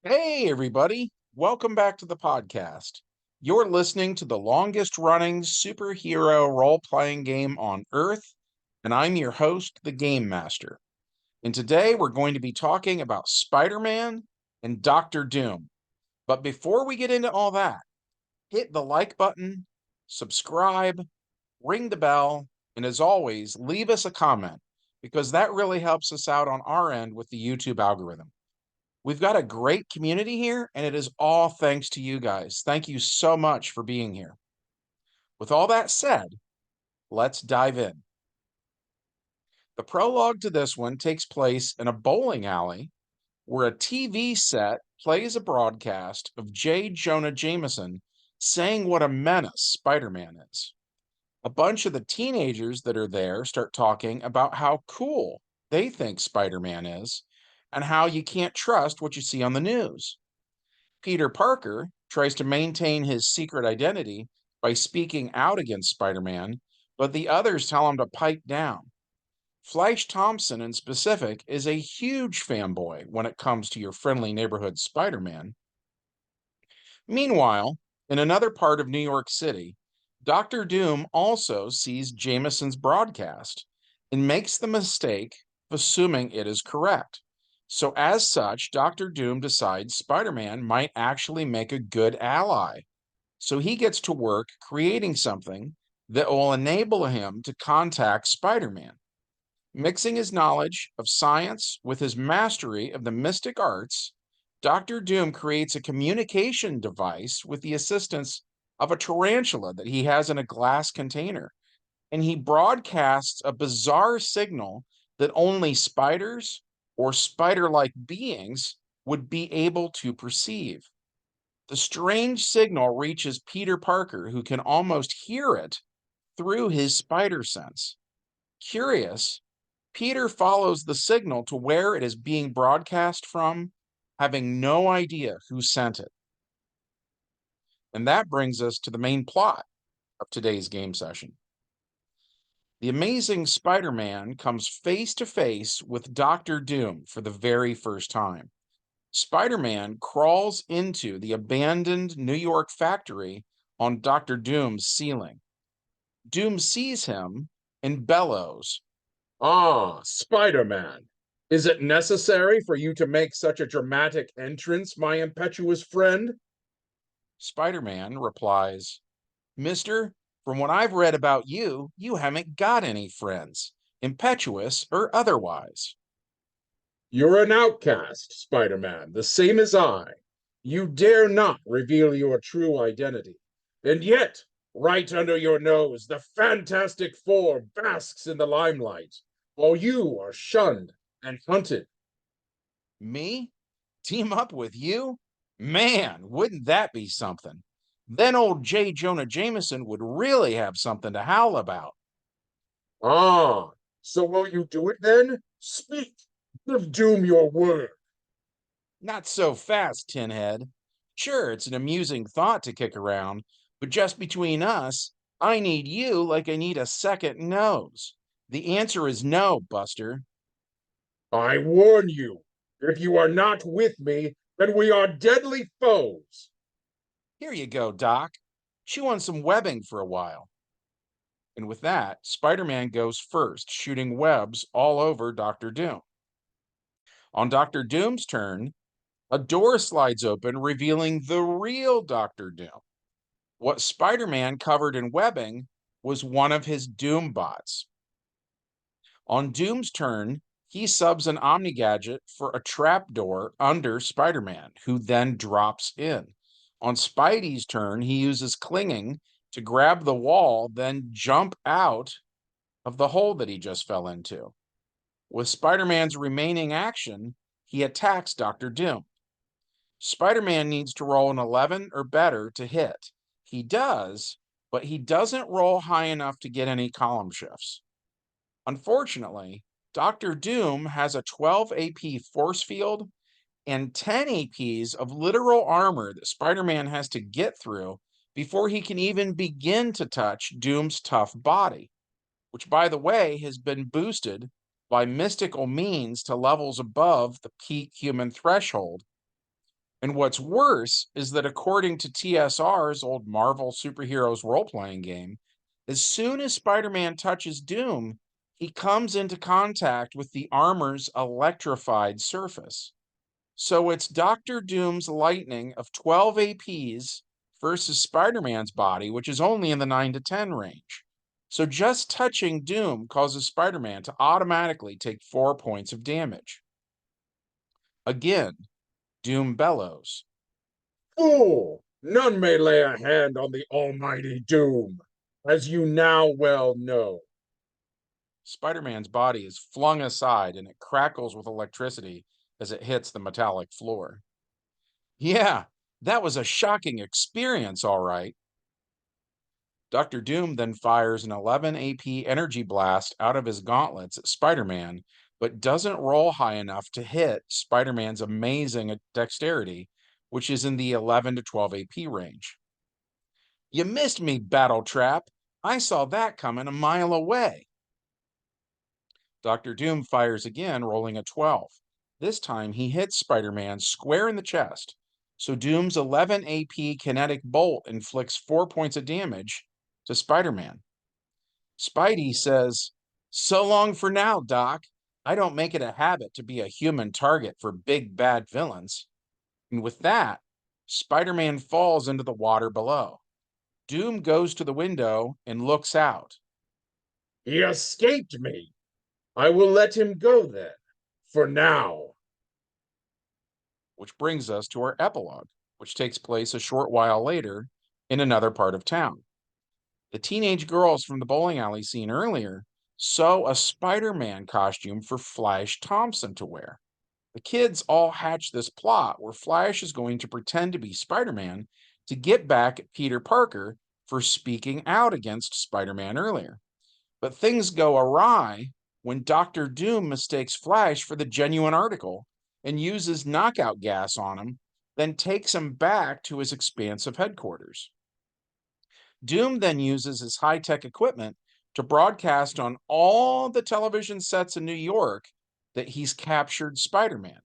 Hey, everybody. Welcome back to the podcast. You're listening to the longest running superhero role playing game on Earth, and I'm your host, the Game Master. And today we're going to be talking about Spider Man and Doctor Doom. But before we get into all that, hit the like button, subscribe, ring the bell, and as always, leave us a comment because that really helps us out on our end with the YouTube algorithm. We've got a great community here, and it is all thanks to you guys. Thank you so much for being here. With all that said, let's dive in. The prologue to this one takes place in a bowling alley where a TV set plays a broadcast of J. Jonah Jameson saying what a menace Spider Man is. A bunch of the teenagers that are there start talking about how cool they think Spider Man is and how you can't trust what you see on the news. Peter Parker tries to maintain his secret identity by speaking out against Spider Man, but the others tell him to pipe down. Flash Thompson, in specific, is a huge fanboy when it comes to your friendly neighborhood Spider Man. Meanwhile, in another part of New York City, Doctor Doom also sees Jameson's broadcast and makes the mistake of assuming it is correct. So, as such, Doctor Doom decides Spider Man might actually make a good ally. So, he gets to work creating something that will enable him to contact Spider Man. Mixing his knowledge of science with his mastery of the mystic arts, Doctor Doom creates a communication device with the assistance of a tarantula that he has in a glass container. And he broadcasts a bizarre signal that only spiders or spider like beings would be able to perceive. The strange signal reaches Peter Parker, who can almost hear it through his spider sense. Curious, Peter follows the signal to where it is being broadcast from, having no idea who sent it. And that brings us to the main plot of today's game session. The amazing Spider Man comes face to face with Doctor Doom for the very first time. Spider Man crawls into the abandoned New York factory on Doctor Doom's ceiling. Doom sees him and bellows, Ah, Spider-Man. Is it necessary for you to make such a dramatic entrance, my impetuous friend? Spider Man replies, Mister, from what I've read about you, you haven't got any friends, impetuous or otherwise. You're an outcast, Spider-Man, the same as I. You dare not reveal your true identity. And yet, right under your nose, the Fantastic Four basks in the limelight, while you are shunned and hunted. Me? Team up with you? Man, wouldn't that be something? Then old J. Jonah Jameson would really have something to howl about. Ah, so will you do it then? Speak. Give Doom your word. Not so fast, Tinhead. Sure, it's an amusing thought to kick around, but just between us, I need you like I need a second nose. The answer is no, Buster. I warn you, if you are not with me, then we are deadly foes. Here you go, Doc. Chew on some webbing for a while. And with that, Spider Man goes first, shooting webs all over Doctor Doom. On Doctor Doom's turn, a door slides open, revealing the real Doctor Doom. What Spider Man covered in webbing was one of his Doom bots. On Doom's turn, he subs an Omni gadget for a trapdoor under Spider Man, who then drops in. On Spidey's turn, he uses clinging to grab the wall, then jump out of the hole that he just fell into. With Spider Man's remaining action, he attacks Doctor Doom. Spider Man needs to roll an 11 or better to hit. He does, but he doesn't roll high enough to get any column shifts. Unfortunately, Doctor Doom has a 12 AP force field and 10 APs of literal armor that Spider Man has to get through before he can even begin to touch Doom's tough body, which, by the way, has been boosted by mystical means to levels above the peak human threshold. And what's worse is that according to TSR's old Marvel Superheroes role playing game, as soon as Spider Man touches Doom, he comes into contact with the armor's electrified surface. So it's Doctor Doom's lightning of 12 APs versus Spider Man's body, which is only in the 9 to 10 range. So just touching Doom causes Spider Man to automatically take 4 points of damage. Again, Doom bellows. Fool! None may lay a hand on the almighty Doom, as you now well know. Spider Man's body is flung aside and it crackles with electricity as it hits the metallic floor. Yeah, that was a shocking experience, all right. Dr. Doom then fires an 11 AP energy blast out of his gauntlets at Spider Man, but doesn't roll high enough to hit Spider Man's amazing dexterity, which is in the 11 to 12 AP range. You missed me, Battle Trap. I saw that coming a mile away. Dr. Doom fires again, rolling a 12. This time he hits Spider Man square in the chest. So Doom's 11 AP kinetic bolt inflicts 4 points of damage to Spider Man. Spidey says, "So long for now, Doc. I don't make it a habit to be a human target for big bad villains." And with that, Spider Man falls into the water below. Doom goes to the window and looks out. He escaped me. I will let him go then, for now. Which brings us to our epilogue, which takes place a short while later in another part of town. The teenage girls from the bowling alley scene earlier sew a Spider Man costume for Flash Thompson to wear. The kids all hatch this plot where Flash is going to pretend to be Spider Man to get back at Peter Parker for speaking out against Spider Man earlier. But things go awry when Doctor Doom mistakes Flash for the genuine article and uses knockout gas on him, then takes him back to his expansive headquarters. Doom then uses his high tech equipment to broadcast on all the television sets in New York that he's captured Spider Man.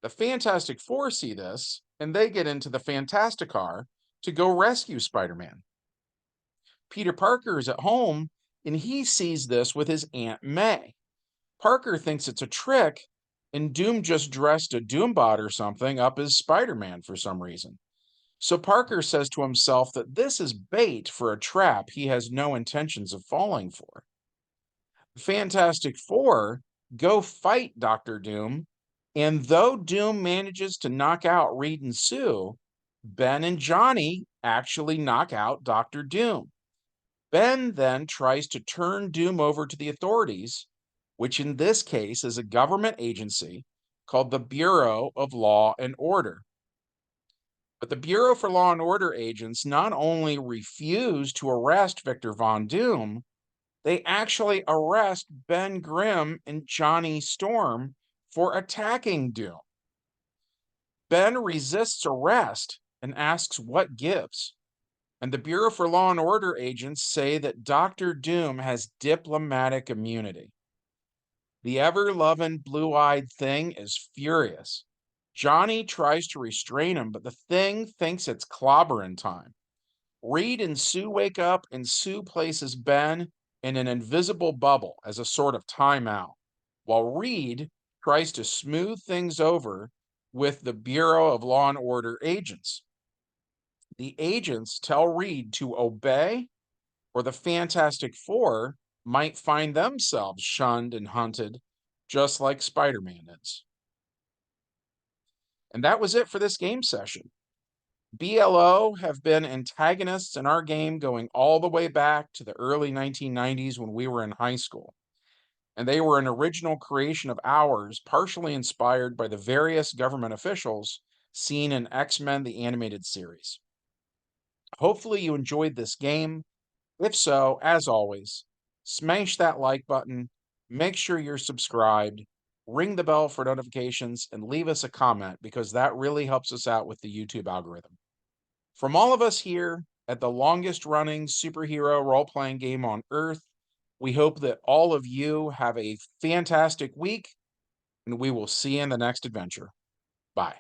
The Fantastic Four see this and they get into the Fantasticar to go rescue Spider Man. Peter Parker is at home and he sees this with his Aunt May. Parker thinks it's a trick, and Doom just dressed a Doombot or something up as Spider Man for some reason. So Parker says to himself that this is bait for a trap he has no intentions of falling for. The Fantastic Four go fight Doctor Doom, and though Doom manages to knock out Reed and Sue, Ben and Johnny actually knock out Doctor Doom. Ben then tries to turn Doom over to the authorities, which in this case is a government agency called the Bureau of Law and Order. But the Bureau for Law and Order agents not only refuse to arrest Victor Von Doom, they actually arrest Ben Grimm and Johnny Storm for attacking Doom. Ben resists arrest and asks what gives. And the Bureau for Law and Order agents say that Doctor Doom has diplomatic immunity. The ever loving blue eyed Thing is furious. Johnny tries to restrain him, but the Thing thinks it's clobbering time. Reed and Sue wake up, and Sue places Ben in an invisible bubble as a sort of timeout, while Reed tries to smooth things over with the Bureau of Law and Order agents. The agents tell Reed to obey, or the Fantastic Four might find themselves shunned and hunted, just like Spider Man is. And that was it for this game session. BLO have been antagonists in our game going all the way back to the early 1990s when we were in high school. And they were an original creation of ours, partially inspired by the various government officials seen in X-Men the Animated Series. Hopefully you enjoyed this game. If so, as always, smash that like button, make sure you're subscribed, ring the bell for notifications, and leave us a comment because that really helps us out with the YouTube algorithm. From all of us here at the longest running superhero role-playing game on Earth, we hope that all of you have a fantastic week, and we will see you in the next adventure. Bye.